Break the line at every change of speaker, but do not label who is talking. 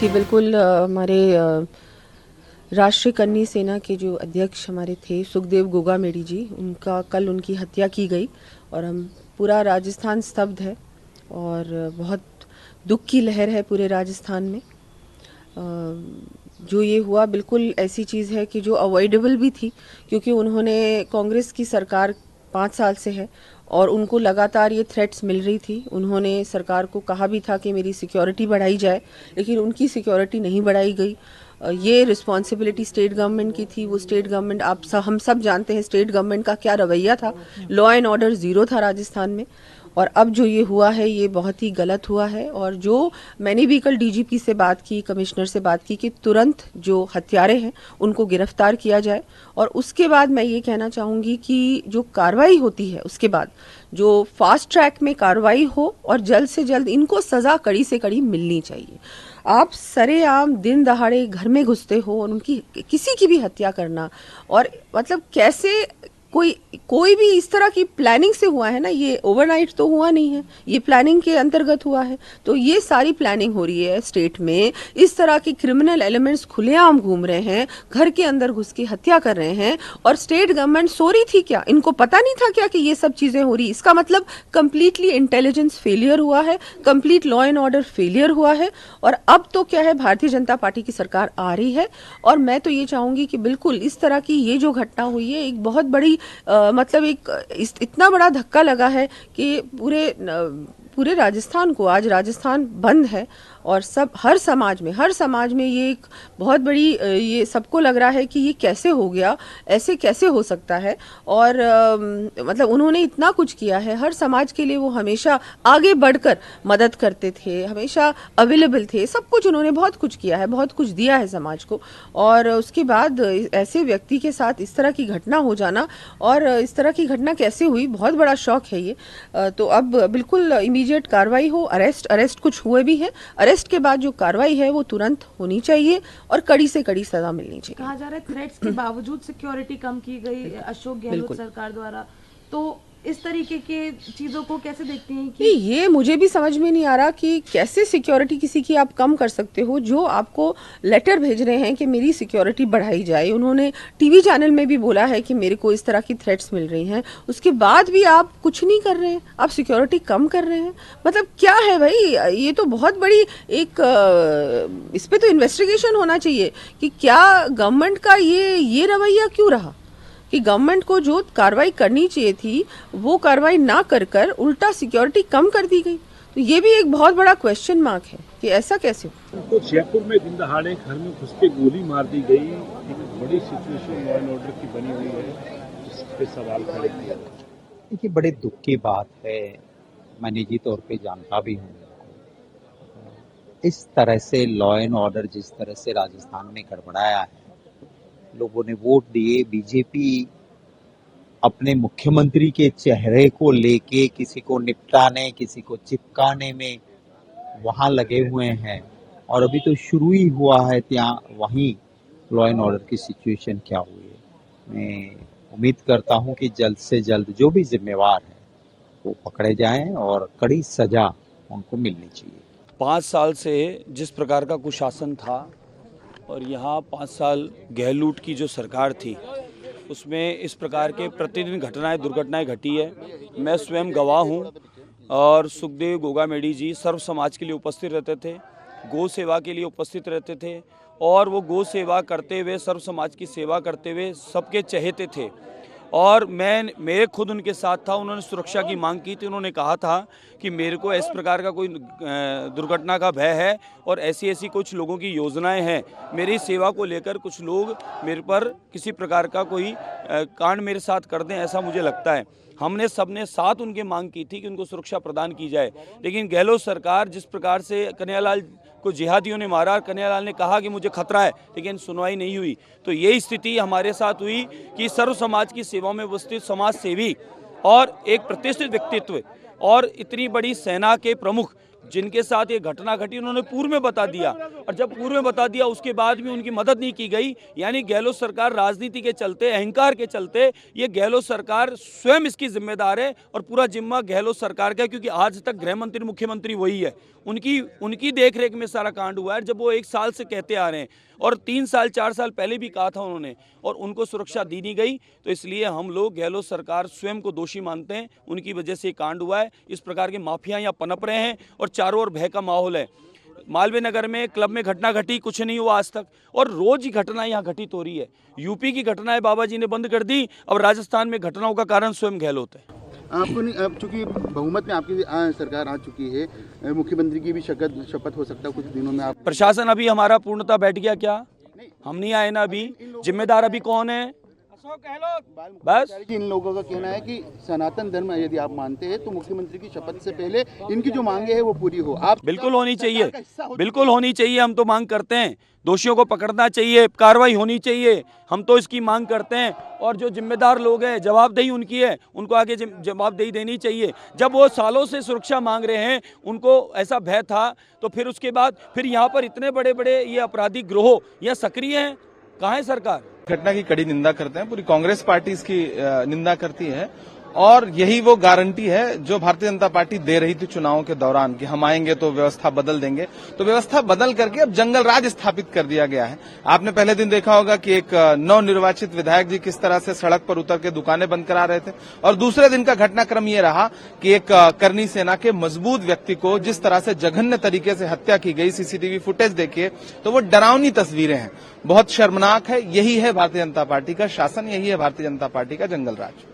जी बिल्कुल, हमारे राष्ट्रीय कन्नी सेना के जो अध्यक्ष हमारे थे सुखदेव गोगामेडी जी, उनका कल उनकी हत्या की गई और हम पूरा राजस्थान स्तब्ध है और बहुत दुख की लहर है पूरे राजस्थान में। जो ये हुआ बिल्कुल ऐसी चीज़ है कि जो अवॉइडेबल भी थी, क्योंकि उन्होंने कांग्रेस की सरकार 5 साल से है और उनको लगातार ये थ्रेट्स मिल रही थी। उन्होंने सरकार को कहा भी था कि मेरी सिक्योरिटी बढ़ाई जाए, लेकिन उनकी सिक्योरिटी नहीं बढ़ाई गई। ये रिस्पॉन्सिबिलिटी स्टेट गवर्नमेंट की थी। वो स्टेट गवर्नमेंट, हम सब जानते हैं स्टेट गवर्नमेंट का क्या रवैया था। लॉ एंड ऑर्डर ज़ीरो था राजस्थान में। और अब जो ये हुआ है ये बहुत ही गलत हुआ है। और जो मैंने भी कल डीजीपी से बात की, कमिश्नर से बात की कि तुरंत जो हत्यारे हैं उनको गिरफ्तार किया जाए। और उसके बाद मैं ये कहना चाहूँगी कि जो कार्रवाई होती है उसके बाद जो फास्ट ट्रैक में कार्रवाई हो और जल्द से जल्द इनको सज़ा कड़ी से कड़ी मिलनी चाहिए। आप सरेआम दिन दहाड़े घर में घुसते हो और उनकी किसी की भी हत्या करना, और मतलब कैसे कोई भी इस तरह की प्लानिंग से हुआ है ना, ये ओवरनाइट तो हुआ नहीं है, ये प्लानिंग के अंतर्गत हुआ है। तो ये सारी प्लानिंग हो रही है स्टेट में। इस तरह के क्रिमिनल एलिमेंट्स खुलेआम घूम रहे हैं, घर के अंदर घुस के हत्या कर रहे हैं। और स्टेट गवर्नमेंट सो रही थी क्या? इनको पता नहीं था क्या कि ये सब चीजें हो रही? इसका मतलब कंप्लीटली इंटेलिजेंस फेलियर हुआ है, complete law and order failure हुआ है। और अब तो क्या है, भारतीय जनता पार्टी की सरकार आ रही है और मैं तो ये चाहूंगी कि बिल्कुल इस तरह की ये जो घटना हुई है एक बहुत बड़ी मतलब इतना बड़ा धक्का लगा है कि पूरे राजस्थान को, आज राजस्थान बंद है और सब हर समाज में ये एक बहुत बड़ी ये सबको लग रहा है कि ये कैसे हो गया, ऐसे कैसे हो सकता है। और मतलब उन्होंने इतना कुछ किया है हर समाज के लिए। वो हमेशा आगे बढ़कर मदद करते थे, हमेशा अवेलेबल थे, सब कुछ उन्होंने बहुत कुछ किया है, बहुत कुछ दिया है समाज को। और उसके बाद ऐसे व्यक्ति के साथ इस तरह की घटना हो जाना, और इस तरह की घटना कैसे हुई, बहुत बड़ा शौक है ये। तो अब बिल्कुल इमीडिएट कार्रवाई हो, अरेस्ट कुछ हुए भी हैं, अरेस्ट के बाद जो कार्रवाई है वो तुरंत होनी चाहिए और कड़ी से कड़ी सजा मिलनी चाहिए।
कहा जा रहा है थ्रेट्स के बावजूद सिक्योरिटी कम की गई अशोक गहलोत सरकार द्वारा, तो इस तरीके के चीजों को कैसे देखते हैं कि
ये मुझे भी समझ में नहीं आ रहा कि कैसे सिक्योरिटी किसी की आप कम कर सकते हो। जो आपको लेटर भेज रहे हैं कि मेरी सिक्योरिटी बढ़ाई जाए, उन्होंने टीवी चैनल में भी बोला है कि मेरे को इस तरह की थ्रेट्स मिल रही हैं, उसके बाद भी आप कुछ नहीं कर रहे हैं, आप सिक्योरिटी कम कर रहे हैं। मतलब क्या है भाई, ये तो बहुत बड़ी एक इस पे तो इन्वेस्टिगेशन होना चाहिए कि क्या गवर्नमेंट का ये रवैया क्यों रहा कि गवर्नमेंट को जो कार्रवाई करनी चाहिए थी वो कार्रवाई ना कर उल्टा सिक्योरिटी कम कर दी गई। तो ये भी एक बहुत बड़ा क्वेश्चन मार्क है कि ऐसा कैसे हो।
तो जयपुर में दिन दहाड़े घर में घुस के गोली मार दी गई, एक बड़ी सिचुएशन लॉ एंड ऑर्डर की बनी हुई है, जिस पे सवाल खड़े किए।
देखिए, बड़े दुख की बात है, मैं निजी तौर पे जानता भी हूँ। इस तरह से लॉ एंड ऑर्डर जिस तरह से राजस्थान में गड़बड़ाया है, लोगों ने वोट दिए, बीजेपी अपने मुख्यमंत्री के चेहरे को लेके किसी को निपटाने, किसी को चिपकाने में वहां लगे हुए हैं। और अभी तो शुरू ही हुआ है, ત્યાં वहीं लॉ एंड ऑर्डर की सिचुएशन क्या हुई है। मैं उम्मीद करता हूं कि जल्द से जल्द जो भी जिम्मेवार है वो पकड़े जाएं और कड़ी सजा उनको मिलनी चाहिए।
5 साल से जिस प्रकार का कुशासन था और यहाँ 5 साल गहलोत की जो सरकार थी, उसमें इस प्रकार के प्रतिदिन दुर्घटनाएं घटी है। मैं स्वयं गवाह हूँ। और सुखदेव गोगामेडी जी सर्व समाज के लिए उपस्थित रहते थे, गौ सेवा के लिए उपस्थित रहते थे, और वो गौ सेवा करते हुए, सर्व समाज की सेवा करते हुए सबके चहेते थे। और मेरे खुद उनके साथ था। उन्होंने सुरक्षा की मांग की थी। उन्होंने कहा था कि मेरे को इस प्रकार का कोई दुर्घटना का भय है और ऐसी कुछ लोगों की योजनाएं हैं, मेरी सेवा को लेकर कुछ लोग मेरे पर किसी प्रकार का कोई कांड मेरे साथ कर दें, ऐसा मुझे लगता है। हमने सबने साथ उनकी मांग की थी कि उनको सुरक्षा प्रदान की जाए। लेकिन गहलोत सरकार जिस प्रकार से कन्हैयालाल को जिहादियों ने मारा, कन्हैयालाल ने कहा कि मुझे खतरा है, लेकिन सुनवाई नहीं हुई। तो यही स्थिति हमारे साथ हुई कि सर्व समाज की सेवा में उपस्थित समाज सेवी और एक प्रतिष्ठित व्यक्तित्व और इतनी बड़ी सेना के प्रमुख जिनके साथ ये घटना घटी उन्होंने पूर्व में बता दिया, और जब पूर्व में बता दिया उसके बाद भी उनकी मदद नहीं की गई। यानी गहलोत सरकार राजनीति के चलते, अहंकार के चलते, ये गहलोत सरकार स्वयं इसकी जिम्मेदार है और पूरा जिम्मा गहलोत सरकार का है, क्योंकि आज तक गृह मंत्री मुख्यमंत्री वही है, उनकी देखरेख में सारा कांड हुआ है। जब वो 1 साल से कहते आ रहे हैं और 3 साल 4 साल पहले भी कहा था उन्होंने, और उनको सुरक्षा दी नहीं गई, तो इसलिए हम लोग गहलोत सरकार स्वयं को दोषी मानते हैं। उनकी वजह से ये कांड हुआ है। इस प्रकार के माफिया यहाँ पनप रहे हैं और चारों ओर भय का माहौल है। मालवीय नगर में क्लब में घटना घटी, कुछ नहीं हुआ आज तक, और रोज ही घटना यहाँ घटित हो रही है। यूपी की घटनाएं बाबा जी ने बंद कर दी, अब राजस्थान में घटनाओं का कारण स्वयं गहलोत है।
आपको नहीं, अब चूंकि बहुमत में आपकी सरकार आ चुकी है, मुख्यमंत्री की भी शपथ हो सकता है कुछ दिनों में। आप
प्रशासन अभी हमारा पूर्णतः बैठ गया क्या? हम नहीं आए ना अभी, जिम्मेदार अभी कौन है? बस
इन लोगों का कहना है कि सनातन धर्म यदि आप मानते हैं तो मुख्यमंत्री की शपथ से पहले इनकी जो मांगे हैं वो पूरी हो। आप
बिल्कुल होनी चाहिए, बिल्कुल होनी चाहिए। हम तो मांग करते हैं, दोषियों को पकड़ना चाहिए, कार्रवाई होनी चाहिए, हम तो इसकी मांग करते हैं। और जो जिम्मेदार लोग हैं, जवाबदेही उनकी है, उनको आगे जवाबदेही देनी चाहिए। जब वो सालों से सुरक्षा मांग रहे हैं, उनको ऐसा भय था, तो फिर उसके बाद फिर यहाँ पर इतने बड़े बड़े ये आपराधिक गिरोह यहाँ सक्रिय हैं, कहाँ है सरकार?
घटना की कड़ी निंदा करते हैं, पूरी कांग्रेस पार्टी इसकी निंदा करती है, और यही वो गारंटी है जो भारतीय जनता पार्टी दे रही थी चुनावों के दौरान कि हम आएंगे तो व्यवस्था बदल देंगे। तो व्यवस्था बदल करके अब जंगल राज स्थापित कर दिया गया है। आपने पहले दिन देखा होगा कि एक नवनिर्वाचित विधायक जी किस तरह से सड़क पर उतर के दुकानें बंद करा रहे थे, और दूसरे दिन का घटनाक्रम ये रहा कि एक करनी सेना के मजबूत व्यक्ति को जिस तरह से जघन्य तरीके से हत्या की गई। सीसीटीवी फुटेज देखिए तो वो डरावनी तस्वीरें हैं, बहुत शर्मनाक है। यही है भारतीय जनता पार्टी का शासन, यही है भारतीय जनता पार्टी का जंगल राज।